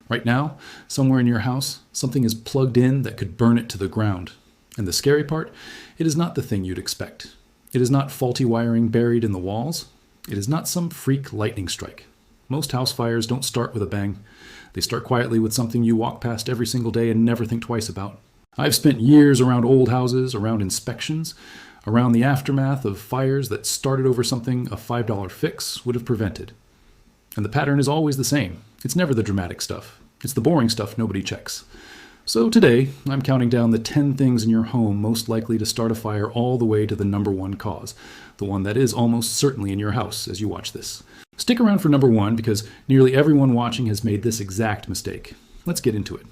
Right now, somewhere in your house, something is plugged in that could burn it to the ground. And the scary part, it is not the thing you'd expect. It is not faulty wiring buried in the walls. It is not some freak lightning strike. Most house fires don't start with a bang. They start quietly with something you walk past every single day and never think twice about. I've spent years around old houses, around inspections, around the aftermath of fires that started over something a $5 fix would have prevented. And the pattern is always the same. It's never the dramatic stuff. It's the boring stuff nobody checks. So today, I'm counting down the 10 things in your home most likely to start a fire all the way to the number one cause, the one that is almost certainly in your house as you watch this. Stick around for number one because nearly everyone watching has made this exact mistake. Let's get into it.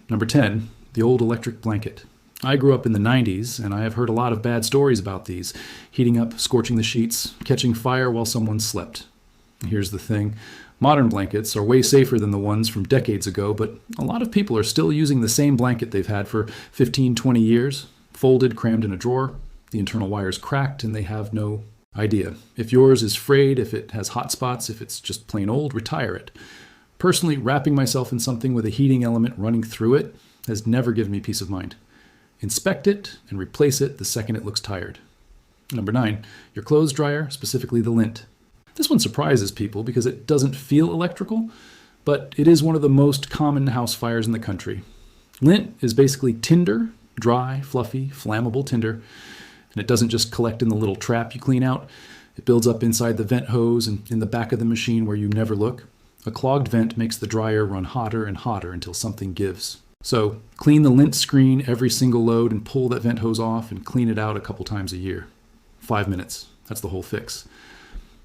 Number 10, the old electric blanket. I grew up in the 90s, and I have heard a lot of bad stories about these. Heating up, scorching the sheets, catching fire while someone slept. Here's the thing. Modern blankets are way safer than the ones from decades ago, but a lot of people are still using the same blanket they've had for 15, 20 years, folded, crammed in a drawer. The internal wire's cracked, and they have no idea. If yours is frayed, if it has hot spots, if it's just plain old, retire it. Personally, wrapping myself in something with a heating element running through it has never given me peace of mind. Inspect it and replace it the second it looks tired. Number 9, your clothes dryer, specifically the lint. This one surprises people because it doesn't feel electrical, but it is one of the most common house fires in the country. Lint is basically tinder, dry, fluffy, flammable tinder, and it doesn't just collect in the little trap you clean out. It builds up inside the vent hose and in the back of the machine where you never look. A clogged vent makes the dryer run hotter and hotter until something gives. So clean the lint screen every single load and pull that vent hose off and clean it out a couple times a year. 5 minutes. That's the whole fix.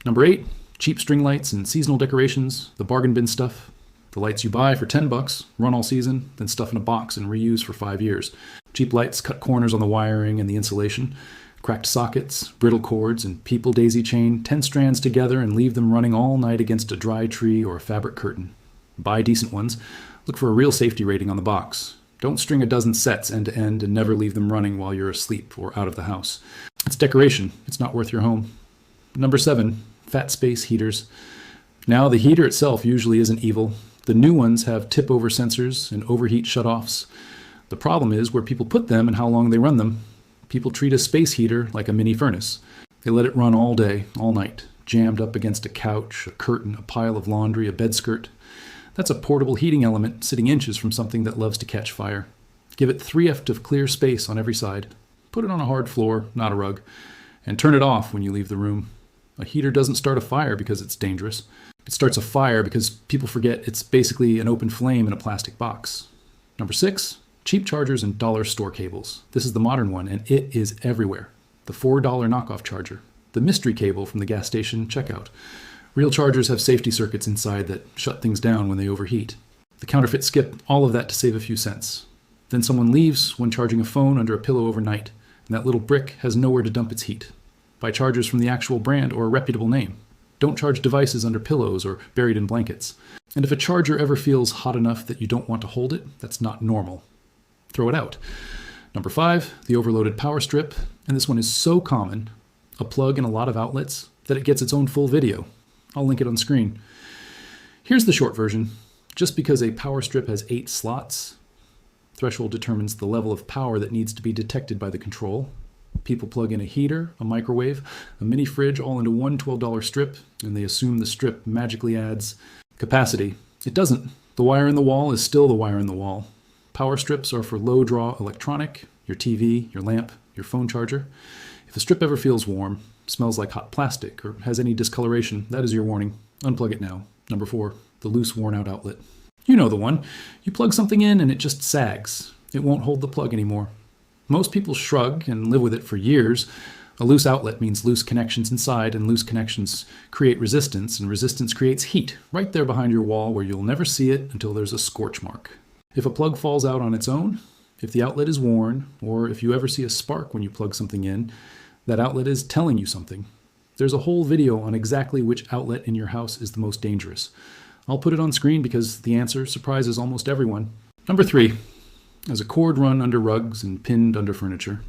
Number 8, cheap string lights and seasonal decorations, the bargain bin stuff. The lights you buy for $10, run all season, then stuff in a box and reuse for 5 years. Cheap lights cut corners on the wiring and the insulation. Cracked sockets, brittle cords, and people daisy chain 10 strands together and leave them running all night against a dry tree or a fabric curtain. Buy decent ones. Look for a real safety rating on the box. Don't string a dozen sets end to end and never leave them running while you're asleep or out of the house. It's decoration. It's not worth your home. Number 7, fat space heaters. Now, the heater itself usually isn't evil. The new ones have tip-over sensors and overheat shutoffs. The problem is where people put them and how long they run them. People treat a space heater like a mini furnace. They let it run all day, all night, jammed up against a couch, a curtain, a pile of laundry, a bed skirt. That's a portable heating element sitting inches from something that loves to catch fire. Give it 3 of clear space on every side. Put it on a hard floor, not a rug, and turn it off when you leave the room. A heater doesn't start a fire because it's dangerous. It starts a fire because people forget it's basically an open flame in a plastic box. Number 6, cheap chargers and dollar store cables. This is the modern one, and it is everywhere. The $4 knockoff charger. The mystery cable from the gas station checkout. Real chargers have safety circuits inside that shut things down when they overheat. The counterfeit skip all of that to save a few cents. Then someone leaves when charging a phone under a pillow overnight, and that little brick has nowhere to dump its heat. Buy chargers from the actual brand or a reputable name. Don't charge devices under pillows or buried in blankets. And if a charger ever feels hot enough that you don't want to hold it, that's not normal. Throw it out. Number 5, the overloaded power strip. And this one is so common, a plug in a lot of outlets, that it gets its own full video. I'll link it on screen. Here's the short version. Just because a power strip has 8 slots, threshold determines the level of power that needs to be detected by the control. People plug in a heater, a microwave, a mini fridge all into one $12 strip, and they assume the strip magically adds capacity. It doesn't. The wire in the wall is still the wire in the wall. Power strips are for low-draw electronic, your TV, your lamp, your phone charger. If a strip ever feels warm, smells like hot plastic, or has any discoloration, that is your warning. Unplug it now. Number 4, the loose worn-out outlet. You know the one. You plug something in and it just sags. It won't hold the plug anymore. Most people shrug and live with it for years. A loose outlet means loose connections inside, and loose connections create resistance, and resistance creates heat right there behind your wall where you'll never see it until there's a scorch mark. If a plug falls out on its own, if the outlet is worn, or if you ever see a spark when you plug something in, that outlet is telling you something. There's a whole video on exactly which outlet in your house is the most dangerous. I'll put it on screen because the answer surprises almost everyone. Number 3. As a cord run under rugs and pinned under furniture.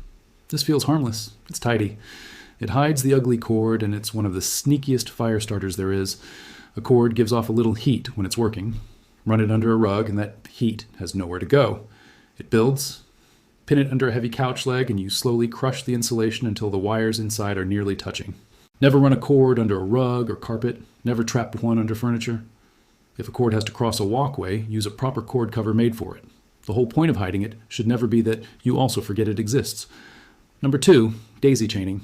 This feels harmless. It's tidy. It hides the ugly cord, and it's one of the sneakiest fire starters there is. A cord gives off a little heat when it's working. Run it under a rug and that heat has nowhere to go. It builds. Pin it under a heavy couch leg and you slowly crush the insulation until the wires inside are nearly touching. Never run a cord under a rug or carpet. Never trap one under furniture. If a cord has to cross a walkway, use a proper cord cover made for it. The whole point of hiding it should never be that you also forget it exists. Number 2, daisy chaining.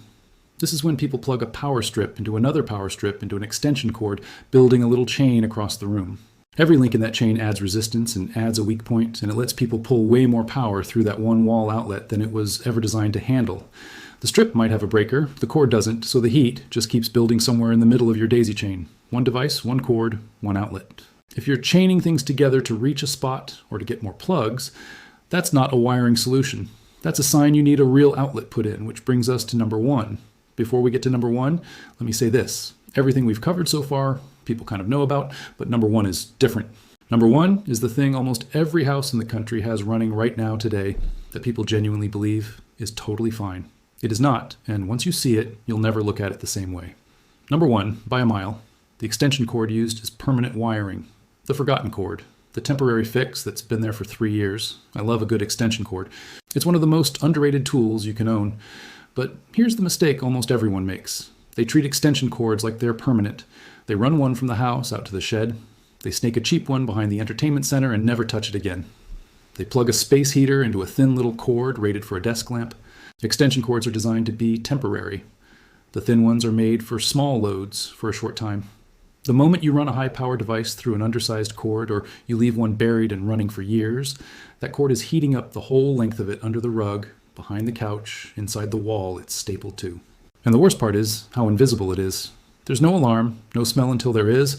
This is when people plug a power strip into another power strip into an extension cord, building a little chain across the room. Every link in that chain adds resistance and adds a weak point, and it lets people pull way more power through that one wall outlet than it was ever designed to handle. The strip might have a breaker, the cord doesn't, so the heat just keeps building somewhere in the middle of your daisy chain. One device, one cord, one outlet. If you're chaining things together to reach a spot or to get more plugs, that's not a wiring solution. That's a sign you need a real outlet put in, which brings us to number 1. Before we get to number 1, let me say this. Everything we've covered so far, people kind of know about, but number 1 is different. Number 1 is the thing almost every house in the country has running right now today that people genuinely believe is totally fine. It is not, and once you see it, you'll never look at it the same way. Number 1, by a mile, the extension cord used is permanent wiring. The forgotten cord, the temporary fix that's been there for 3 years. I love a good extension cord. It's one of the most underrated tools you can own. But here's the mistake almost everyone makes. They treat extension cords like they're permanent. They run one from the house out to the shed. They snake a cheap one behind the entertainment center and never touch it again. They plug a space heater into a thin little cord rated for a desk lamp. Extension cords are designed to be temporary. The thin ones are made for small loads for a short time. The moment you run a high-power device through an undersized cord, or you leave one buried and running for years, that cord is heating up the whole length of it under the rug, behind the couch, inside the wall it's stapled to. And the worst part is how invisible it is. There's no alarm, no smell until there is,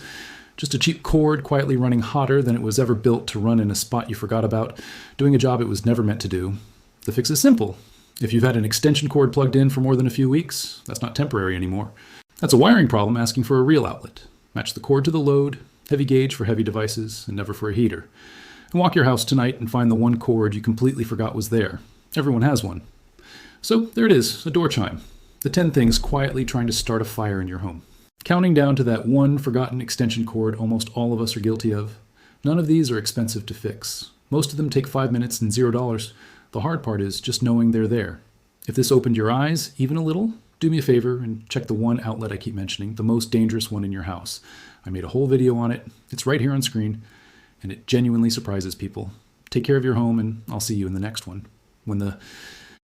just a cheap cord quietly running hotter than it was ever built to run in a spot you forgot about, doing a job it was never meant to do. The fix is simple. If you've had an extension cord plugged in for more than a few weeks, that's not temporary anymore. That's a wiring problem asking for a real outlet. Match the cord to the load, heavy gauge for heavy devices, and never for a heater. And walk your house tonight and find the one cord you completely forgot was there. Everyone has one. So there it is, a door chime. The 10 things quietly trying to start a fire in your home. Counting down to that one forgotten extension cord almost all of us are guilty of. None of these are expensive to fix. Most of them take 5 minutes and $0. The hard part is just knowing they're there. If this opened your eyes, even a little, do me a favor and check the one outlet I keep mentioning, the most dangerous one in your house. I made a whole video on it. It's right here on screen, and it genuinely surprises people. Take care of your home, and I'll see you in the next one, when the